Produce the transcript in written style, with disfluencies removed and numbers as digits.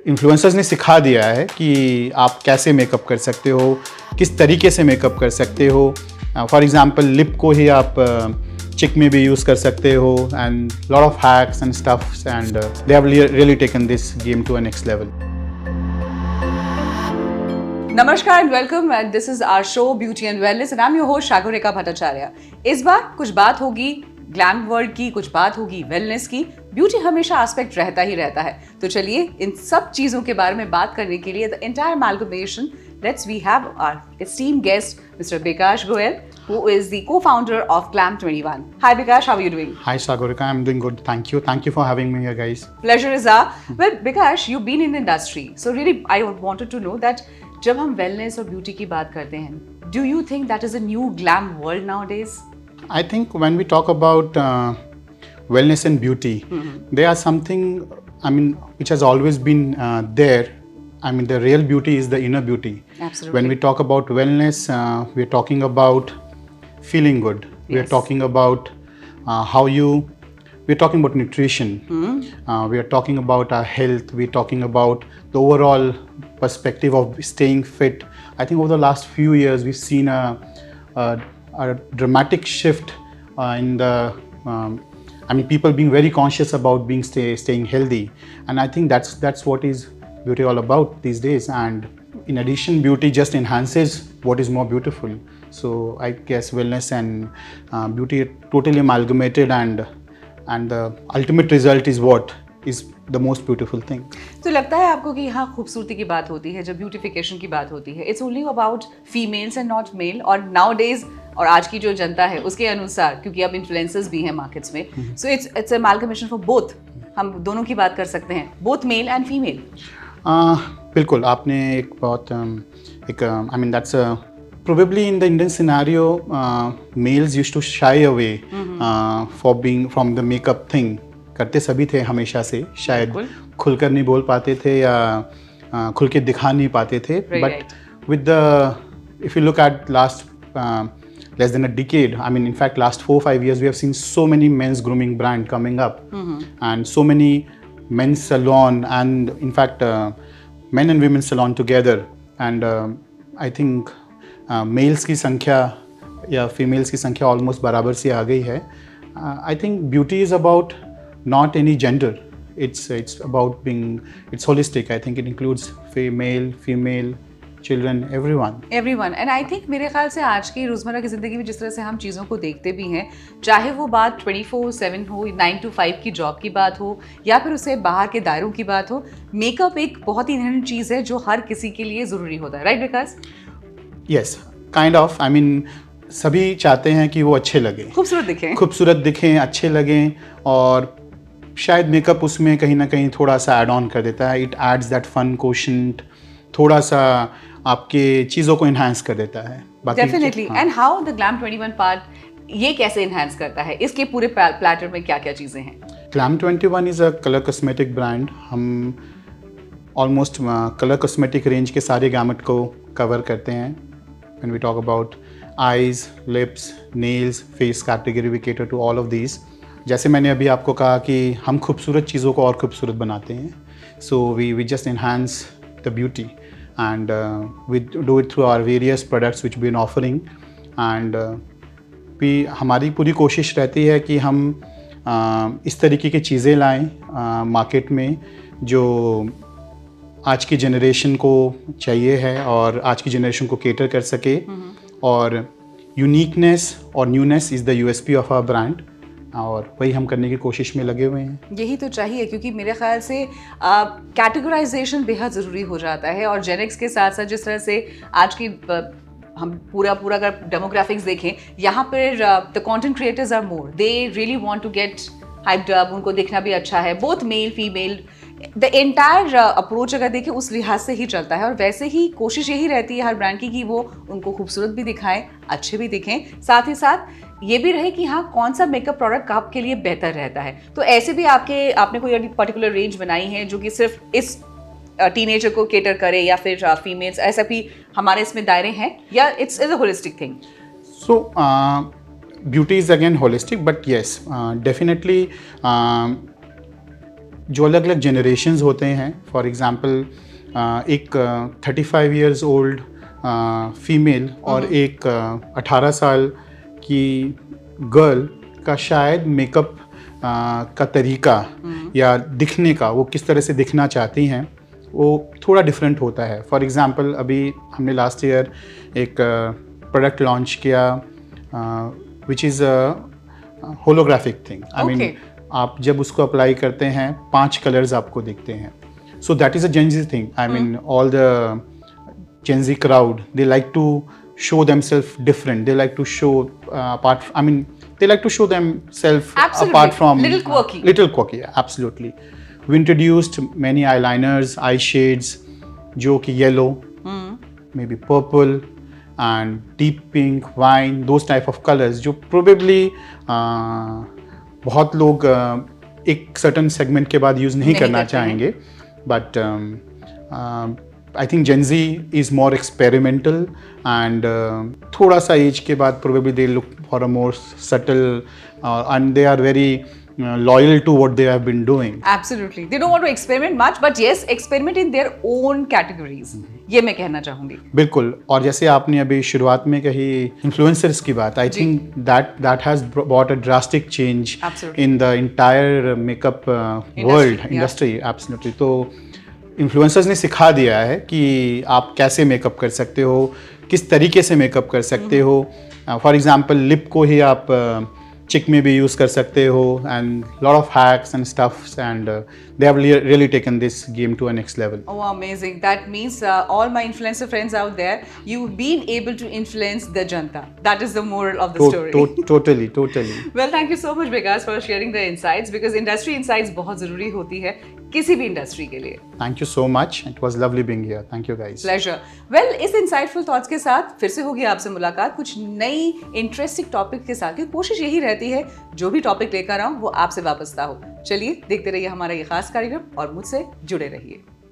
Influencers ने सिखा दिया है कि आप कैसे मेकअप कर सकते हो, किस तरीके से मेकअप कर सकते हो. फॉर एग्जांपल लिप को ही आप चिक में भी यूज़ कर सकते हो, and lot of hacks and stuffs, and they have really taken this game to a next level. नमस्कार and welcome, and this is our show beauty and wellness and I am your host Sagarika Bhattacharya. इस बार कुछ बात होगी glam world की, कुछ बात होगी वेलनेस की. ब्यूटी हमेशा एस्पेक्ट रहता ही रहता है, तो चलिए इन सब चीजों के बारे में बात करने के लिए the entire amalgamation, let's we have our esteemed guest mister Bikash Goel, who is the co-founder of Glam21. Hi Bikash, how are you doing? Hi Sagarika, I'm doing good. Thank you. Thank you for having me here, guys. Pleasure is ours. Well, Bikash, you've been in the industry, so really I wanted to know that जब हम wellness और beauty की बात करते हैं, do you think that is a new glam world nowadays? I think when we talk about wellness and beauty, they are something, I mean, which has always been there. I mean, the real beauty is the inner beauty. Absolutely. When we talk about wellness, we are talking about feeling good. We are Yes. talking about we are talking about nutrition. We are talking about our health. We are talking about the overall perspective of staying fit. I think over the last few years, we've seen a dramatic shift in the people being very conscious about staying healthy, and I think that's what is beauty all about these days. And in addition, beauty just enhances what is more beautiful. So I guess wellness and beauty are totally amalgamated, and the ultimate result is what is the most beautiful thing. तो लगता है आपको कि यहाँ खूबसूरती की बात होती है, जब ब्यूटिफिकेशन की बात होती है, it's only about females and not male, और नाउ डेज और आज की जो जनता है उसके अनुसार, क्योंकि अब इन्फ्लुएंसर्स भी हैं मार्केट्स में, so it's amalgamation for both. हम दोनों की बात कर सकते हैं, बोथ मेल एंड फीमेल. बिल्कुल, आपने एक बहुत I mean that's probably in the Indian scenario, males used to shy away for being from the makeup thing. करते सभी थे हमेशा से, शायद खुलकर नहीं बोल पाते थे या खुल के दिखा नहीं पाते थे. But with the, if you look at last less than a decade, I mean in fact last 4-5 years, we have seen so many men's grooming brand coming up, and so many men's salon, and in fact men and women salon together, and I think males की संख्या या females की संख्या almost बराबर सी आ गई है. I think beauty is about not any gender, it's about being, it's holistic. I think it includes male, female, children, everyone. And I think मेरे ख्याल से आज की रोज़मर्रा की ज़िंदगी में जिस तरह से हम चीज़ों को देखते भी हैं, चाहे वो बात 24/7 हो, 9 to 5 की जॉब की बात हो, या फिर उससे बाहर के दायरों की बात हो, मेकअप एक बहुत ही इनहेरेंट चीज़ है जो हर किसी के लिए ज़रूरी होता है, right Vikas? Yes, kind of. I mean सभी चाहते हैं कि वो अच्छे लगें, खूबसूरत दिखें, अच्छे लगें, और शायद मेकअप उसमें कहीं ना कहीं थोड़ा सा ऐड ऑन कर देता है. It adds that fun quotient, थोड़ा सा आपके चीज़ों को इन्हांस कर देता है. Definitely. And how the Glam21 part ये कैसे इन्हांस करता है, इसके पूरे प्लेटर में क्या क्या चीज़ें हैं? Glam21 is a colour cosmetic brand. हम ऑलमोस्ट कलर कॉस्मेटिक रेंज के सारे गैमेट को कवर करते हैं. When we talk about eyes, lips, nails, face category, we cater to all of these. जैसे मैंने अभी आपको कहा कि हम खूबसूरत चीज़ों को और खूबसूरत बनाते हैं. So we just enhance the beauty, and we do it through our various products which we've been offering, and हमारी पूरी कोशिश रहती है कि हम इस तरीके की चीज़ें लाएं मार्केट में जो आज की जनरेशन को चाहिए है और आज की जनरेशन को केटर कर सके. और यूनिकनेस और newness is the USP of our brand, और वही हम करने की कोशिश में लगे हुए हैं. यही तो चाहिए, क्योंकि मेरे ख्याल से कैटेगराइजेशन बेहद ज़रूरी हो जाता है, और जेनेक्स के साथ साथ जिस तरह से आज की हम पूरा अगर डेमोग्राफिक्स देखें, यहाँ पर the content creators are more, they really want to get hyped up, उनको देखना भी अच्छा है, both male female. The entire approach अगर देखें उस लिहाज से ही चलता है, और वैसे ही कोशिश यही रहती है हर ब्रांड की कि वो उनको खूबसूरत भी दिखाएं, अच्छे भी दिखें, साथ ही साथ ये भी रहे कि हाँ कौन सा मेकअप प्रोडक्ट आपके लिए बेहतर रहता है. तो ऐसे भी आपने कोई पर्टिकुलर रेंज बनाई है जो कि सिर्फ इस टीनेजर को केटर करे, या फिर फीमेल्स, ऐसा भी हमारे इसमें दायरे हैं, या it's a holistic thing? So beauty is again holistic, but yes, definitely जो अलग अलग जनरेशन्स होते हैं, फॉर एग्जांपल एक 35 इयर्स ओल्ड फीमेल और एक 18 साल की गर्ल का शायद मेकअप का तरीका या दिखने का, वो किस तरह से दिखना चाहती हैं, वो थोड़ा डिफरेंट होता है. फॉर एग्जांपल अभी हमने लास्ट ईयर एक प्रोडक्ट लॉन्च किया which is holographic thing. I mean आप जब उसको अप्लाई करते हैं 5 कलर्स आपको दिखते हैं. So that is a Gen Z thing. I mean all the Gen Z crowd, they like to show themselves different. They like to show they like to show themselves apart from little quirky, absolutely. We introduced many eyeliners, eye shades, जो कि yellow, maybe purple and deep pink, wine, those type of colors जो probably बहुत लोग एक certain segment के बाद use नहीं करना चाहेंगे. But I think Gen Z is more experimental and थोड़ा सा एज के बाद probably they look for a more subtle and they are very loyal to what they have been doing. Absolutely. They don't want to experiment much, but yes, experiment in their own categories. ये मैं कहना चाहूँगी. बिल्कुल. और जैसे आपने अभी शुरुआत में कही influencers की बात, I think that has brought a drastic change in the entire makeup world industry. Absolutely. तो इन्फ्लुएंसर्स ने सिखा दिया है कि आप कैसे मेकअप कर सकते हो, किस तरीके से मेकअप कर सकते हो. फॉर एग्जांपल लिप को ही आप चिक में भी यूज़ कर सकते हो and lot of hacks and stuffs and they have really taken this game to a next level. Oh, amazing. That means all my influencer friends out there, you've been able to influence the janta. That is the moral of the story. Totally. Well, thank you so much Vikas for sharing the insights, because industry insights बहुत ज़रूरी होती है किसी भी industry के लिए. Thank you so much. It was lovely being here. Thank you guys. Pleasure. Well, इस insightful thoughts के साथ फिर से होगी आपसे मुलाकात कुछ नई इंटरेस्टिंग टॉपिक के साथ. कोशिश यही रहती है जो भी टॉपिक लेकर आऊं वो आपसे वापसता हो. चलिए देखते रहिए हमारा ये खास कार्यक्रम और मुझसे जुड़े रहिए.